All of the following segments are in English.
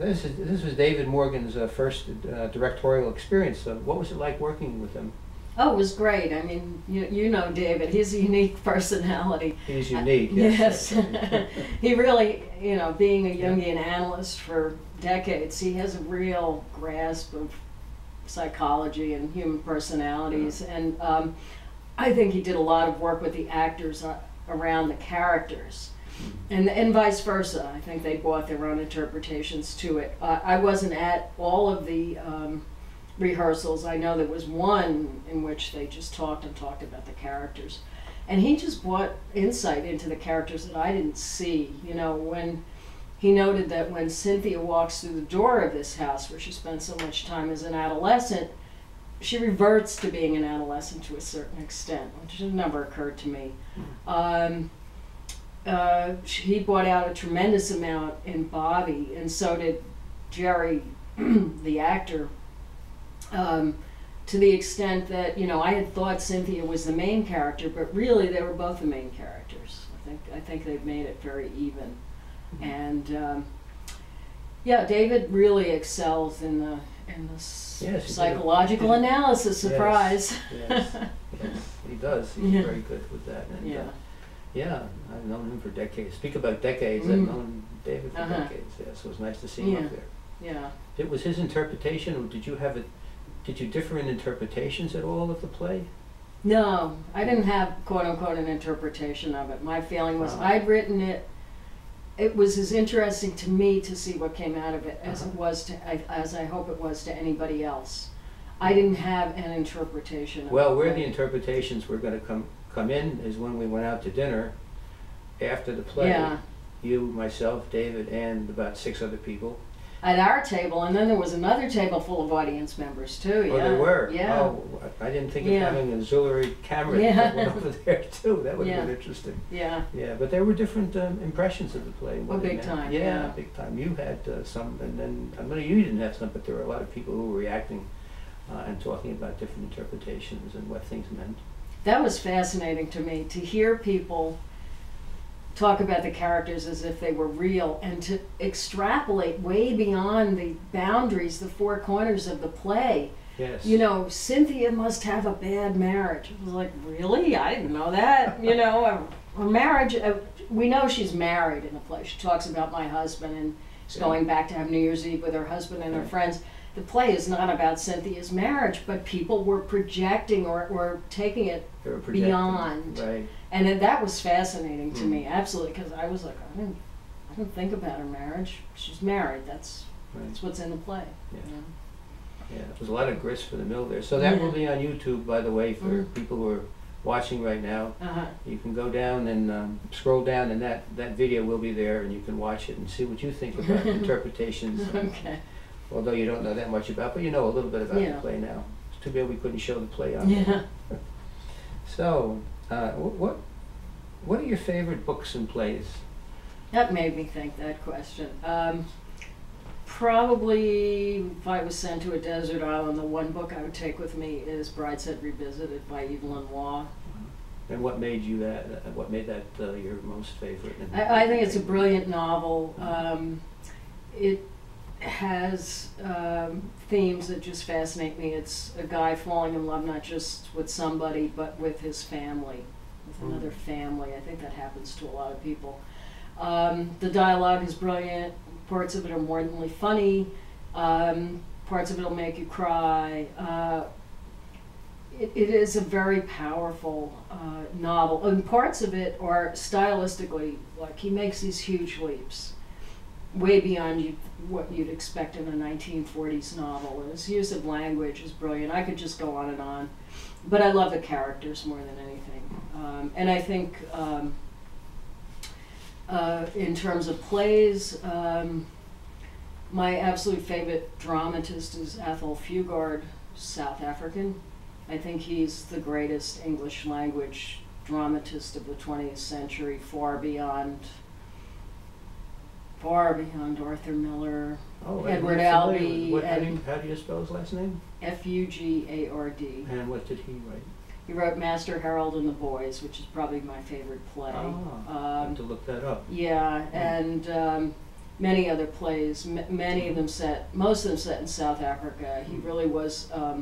This was David Morgan's first directorial experience. So what was it like working with him? Oh, it was great. I mean, you know David. He's a unique personality. He's unique. Yes. He really, you know, being a Jungian analyst for decades, he has a real grasp of psychology and human personalities. And I think he did a lot of work with the actors around the characters. And vice versa. I think they brought their own interpretations to it. I wasn't at all of the rehearsals. I know there was one in which they just talked about the characters. And he just brought insight into the characters that I didn't see. You know, when he noted that when Cynthia walks through the door of this house where she spent so much time as an adolescent, she reverts to being an adolescent to a certain extent, which had never occurred to me. He brought out a tremendous amount in Bobby, and so did Jerry, the actor, to the extent that, you know, I had thought Cynthia was the main character, but really they were both the main characters. I think they've made it very even. And yeah, David really excels in the psychological analysis. Surprise! Yes, he does. He's very good with that. And, yeah, I've known him for decades. Speak about decades. I've known David for decades. Yeah, so it was nice to see him up there. Yeah. It was his interpretation, or did you have it? Did you differ in interpretations at all of the play? No, I didn't have quote unquote an interpretation of it. My feeling was I'd written it. It was as interesting to me to see what came out of it as it was to, as I hope it was to anybody else. I didn't have an interpretation of it. Well, where the interpretations were going to come in is when we went out to dinner after the play. Yeah. You, myself, David, and about 6 other people. At our table, and then there was another table full of audience members too. Oh, there were? Yeah. Oh, I didn't think of having an auxiliary camera that went over there too. That would have been interesting. Yeah. Yeah, but there were different impressions of the play. Oh, big time. Yeah, big time. You had some, and then, I mean, you didn't have some, but there were a lot of people who were reacting and talking about different interpretations and what things meant. That was fascinating to me, to hear people talk about the characters as if they were real and to extrapolate way beyond the boundaries, the 4 corners of the play. Yes. You know, Cynthia must have a bad marriage. It was like, really? I didn't know that. You know, her marriage, we know she's married in the play. She talks about my husband and she's going back to have New Year's Eve with her husband and her friends. The play is not about Cynthia's marriage, but people were projecting or taking it beyond. Right. And then that was fascinating to me, absolutely, because I was like, I didn't think about her marriage. She's married. That's what's in the play. Yeah. Yeah, there's a lot of grist for the mill there. So that will be on YouTube, by the way, for people who are watching right now. You can go down and scroll down, and that video will be there, and you can watch it and see what you think about interpretations. Okay. Although you don't know that much about, but you know a little bit about the play now. It's too bad we couldn't show the play on there. So, what are your favorite books and plays? That made me think, that question. Probably, if I was sent to a desert island, the one book I would take with me is Brideshead Revisited by Evelyn Waugh. And what made you that? What made that your most favorite? I think it's a brilliant novel. It has themes that just fascinate me. It's a guy falling in love not just with somebody, but with his family, with another family. I think that happens to a lot of people. The dialogue is brilliant. Parts of it are mordantly funny. Parts of it will make you cry. It is a very powerful novel, and parts of it are stylistically, like, he makes these huge leaps, way beyond what you'd expect in a 1940s novel. And his use of language is brilliant. I could just go on and on, but I love the characters more than anything. And I think in terms of plays, my absolute favorite dramatist is Athol Fugard, South African. I think he's the greatest English language dramatist of the 20th century, far beyond Arthur Miller, Edward Albee. How do you spell his last name? Fugard. And what did he write? He wrote Master Harold and the Boys, which is probably my favorite play. I have to look that up. Yeah, and many other plays, many of them most of them set in South Africa. He really was a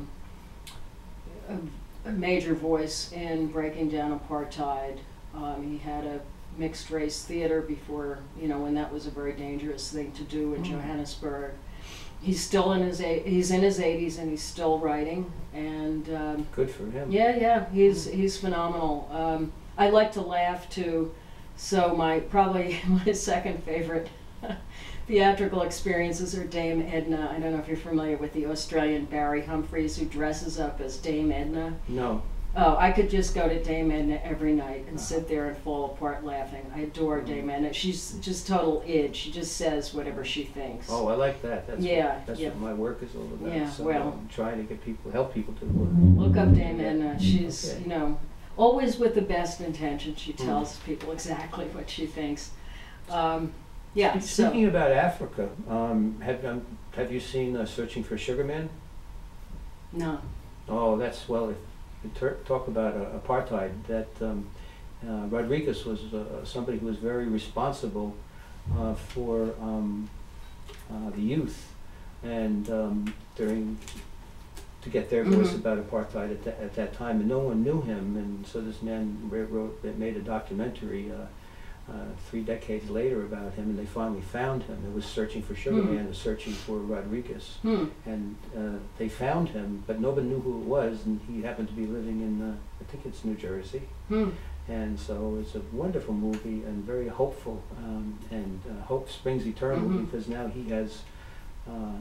major voice in breaking down apartheid. He had a mixed race theater before, when that was a very dangerous thing to do in Johannesburg. He's still he's in his 80s and he's still writing, and good for him. Yeah, he's phenomenal. I like to laugh too, so probably my second favorite theatrical experiences are Dame Edna. I don't know if you're familiar with the Australian Barry Humphries, who dresses up as Dame Edna. No. Oh, I could just go to Dame Edna every night and sit there and fall apart laughing. I adore Dame Edna. She's just total id. She just says whatever she thinks. Oh, I like that. That's what my work is all about. Yeah, so well, I'm trying to help people to look up Dame Edna. She's, always with the best intention. She tells people exactly what she thinks. Speaking about Africa, have you seen Searching for Sugar Man? No. Oh, talk about apartheid. That Rodriguez was somebody who was very responsible for the youth and to get their voice about apartheid at that time, and no one knew him. And so this man made a documentary 3 decades later about him, and they finally found him. It was Searching for Sugar Man, was searching for Rodriguez, and they found him, but nobody knew who it was, and he happened to be living in, I think it's New Jersey. And so it's a wonderful movie and very hopeful, and hope springs eternal because now he has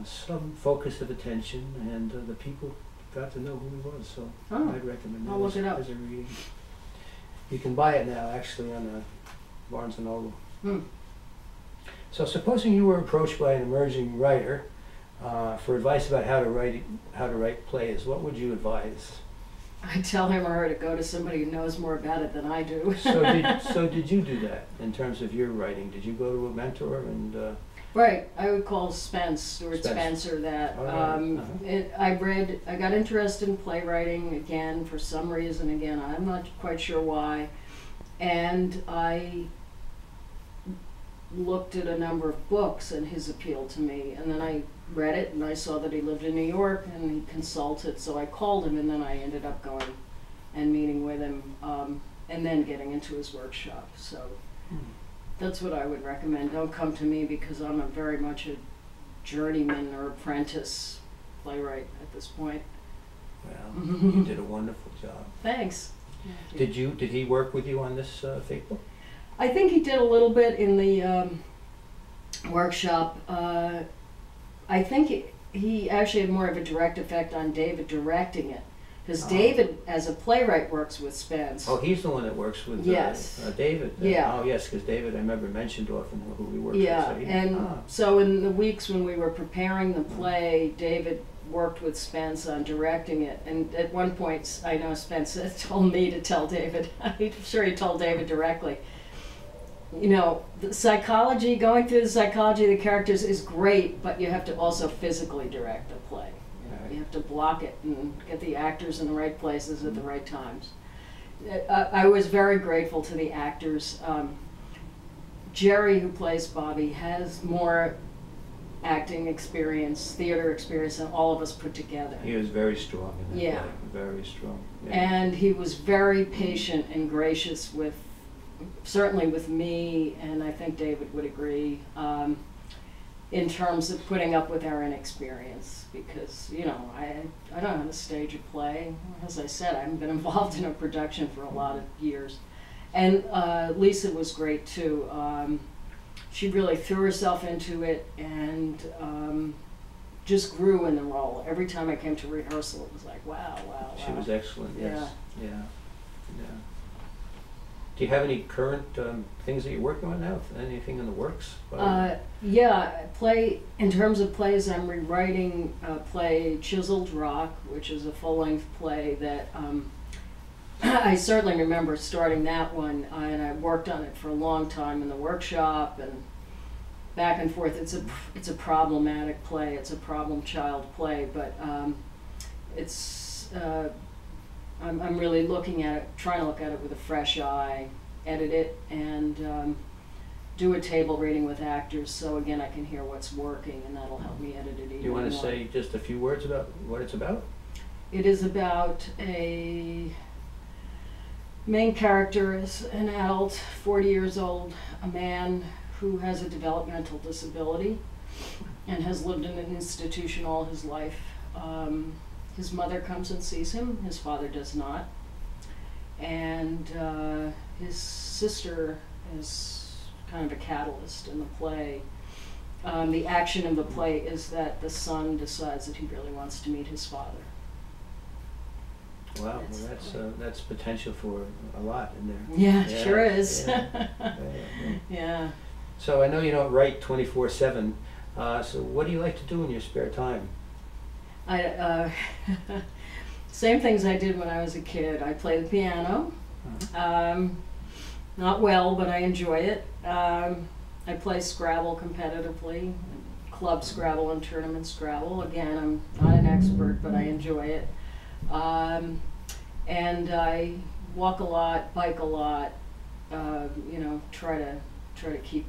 some focus of attention, and the people got to know who he was. So I'd recommend I'll look it up. as a reading. You can buy it now, actually, on Barnes & Noble. So supposing you were approached by an emerging writer for advice about how to write plays, what would you advise? I tell him or her to go to somebody who knows more about it than I do. So did you do that in terms of your writing? Did you go to a mentor and? Right, I would call Stuart Spencer that. I got interested in playwriting again for some reason. Again, I'm not quite sure why, and I looked at a number of books and his appealed to me, and then I read it and I saw that he lived in New York and he consulted, so I called him, and then I ended up going and meeting with him, and then getting into his workshop. So that's what I would recommend. Don't come to me because I'm very much a journeyman or apprentice playwright at this point. Well, you did a wonderful job. Thanks. Did he work with you on this fake book? I think he did a little bit in the workshop. I think he actually had more of a direct effect on David directing it, because David, as a playwright, works with Spence. Oh, he's the one that works with David. Yeah. Oh, yes, because David, I remember, mentioned often who he worked with. So in the weeks when we were preparing the play, David worked with Spence on directing it, and at one point I know Spence told me to tell David. I'm sure he told David directly. The psychology, going through the psychology of the characters is great, but you have to also physically direct the play. You have to block it and get the actors in the right places at the right times. I was very grateful to the actors. Jerry, who plays Bobby, has more acting experience, theater experience than all of us put together. He was very strong in that play. Very strong. Yeah. And he was very patient and gracious certainly with me, and I think David would agree, in terms of putting up with our inexperience, because I don't know how to stage a play. As I said, I haven't been involved in a production for a lot of years. And Lisa was great too. She really threw herself into it and just grew in the role. Every time I came to rehearsal, it was like, wow. She was excellent, yes. Yeah. Do you have any current things that you're working on now? Anything in the works? In terms of plays, I'm rewriting a play, Chiseled Rock, which is a full-length play that I certainly remember starting that one, and I worked on it for a long time in the workshop and back and forth. It's a problematic play. It's a problem child play, but I'm really looking at it, trying to look at it with a fresh eye, edit it, and do a table reading with actors, so again, I can hear what's working, and that'll help me edit it even more. Do you want to say just a few words about what it's about? It is about a main character is an adult, 40 years old, a man who has a developmental disability and has lived in an institution all his life. His mother comes and sees him, his father does not. And his sister is kind of a catalyst in the play. The action of the play is that the son decides that he really wants to meet his father. Wow, well, that's potential for a lot in there. Yeah, it sure is. Yeah. Yeah. So I know you don't write 24/7. So what do you like to do in your spare time? Same things I did when I was a kid. I play the piano. Not well, but I enjoy it. I play Scrabble competitively, club Scrabble and tournament Scrabble. Again, I'm not an expert, but I enjoy it. And I walk a lot, bike a lot. You know, try to keep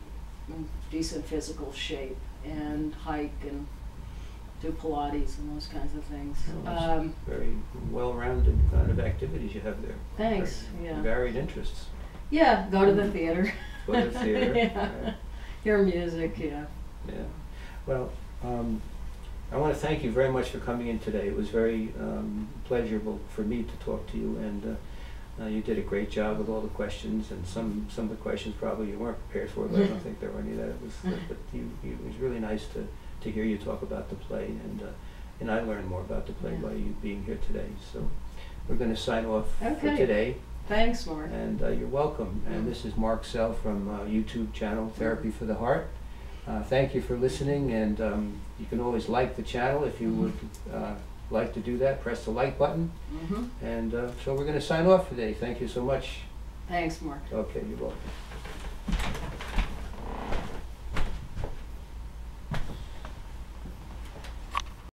in decent physical shape, and hike and do Pilates and those kinds of things. Well, very well-rounded kind of activities you have there. Thanks. Very Yeah. varied interests. Yeah. Go to the theater. Go to the theater. Yeah. Right. Hear music. Yeah. Yeah. Well, I want to thank you very much for coming in today. It was very pleasurable for me to talk to you, and you did a great job with all the questions, and some of the questions probably you weren't prepared for, but I don't think there were any that it was. But it was really nice to hear you talk about the play, and I learned more about the play by you being here today. So we're going to sign off for today. Thanks, Mark. And you're welcome. And this is Mark Sell from YouTube channel Therapy for the Heart. Thank you for listening, and you can always like the channel if you would like to do that. Press the like button. And so we're going to sign off today. Thank you so much. Thanks, Mark. Okay, you're welcome.